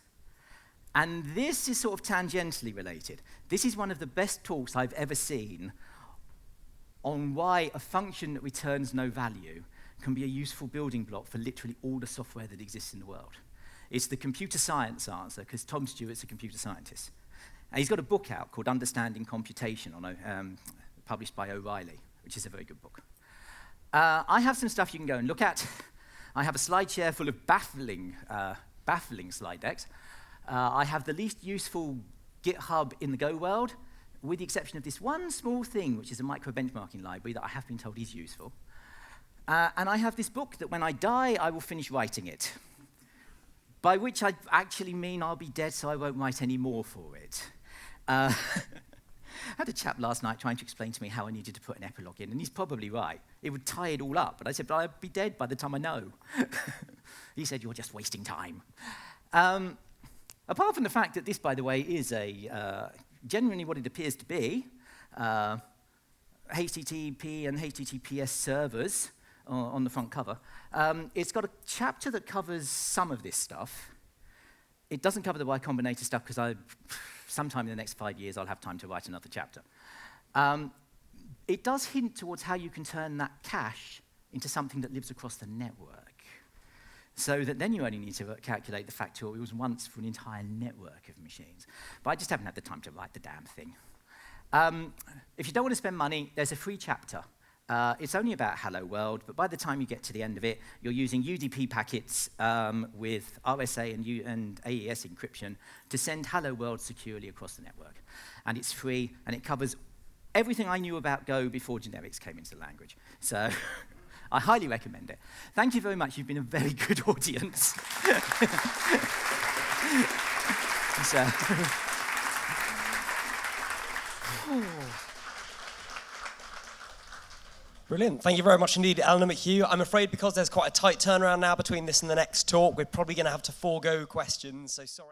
And this is sort of tangentially related. This is one of the best talks I've ever seen on why a function that returns no value can be a useful building block for literally all the software that exists in the world. It's the computer science answer, because Tom Stewart's a computer scientist. And he's got a book out called Understanding Computation, published by O'Reilly, which is a very good book. I have some stuff you can go and look at. I have a slide share full of baffling slide decks. I have the least useful GitHub in the Go world, with the exception of this one small thing, which is a micro-benchmarking library that I have been told is useful. And I have this book that when I die, I will finish writing it, by which I actually mean I'll be dead, so I won't write any more for it. I had a chap last night trying to explain to me how I needed to put an epilogue in, and he's probably right. It would tie it all up, but I said, but I'll be dead by the time I know. He said, you're just wasting time. Apart from the fact that this, by the way, is genuinely what it appears to be, HTTP and HTTPS servers on the front cover, it's got a chapter that covers some of this stuff. It doesn't cover the Y Combinator stuff, because sometime in the next 5 years I'll have time to write another chapter. It does hint towards how you can turn that cache into something that lives across the network, so that then you only need to calculate the factorials once for an entire network of machines. But I just haven't had the time to write the damn thing. If you don't want to spend money, there's a free chapter. It's only about Hello World, but by the time you get to the end of it, you're using UDP packets with RSA and AES encryption to send Hello World securely across the network. And it's free, and it covers everything I knew about Go before generics came into the language. So I highly recommend it. Thank you very much. You've been a very good audience. So, Brilliant. Thank you very much indeed, Eleanor McHugh. I'm afraid because there's quite a tight turnaround now between this and the next talk, we're probably going to have to forego questions, so sorry.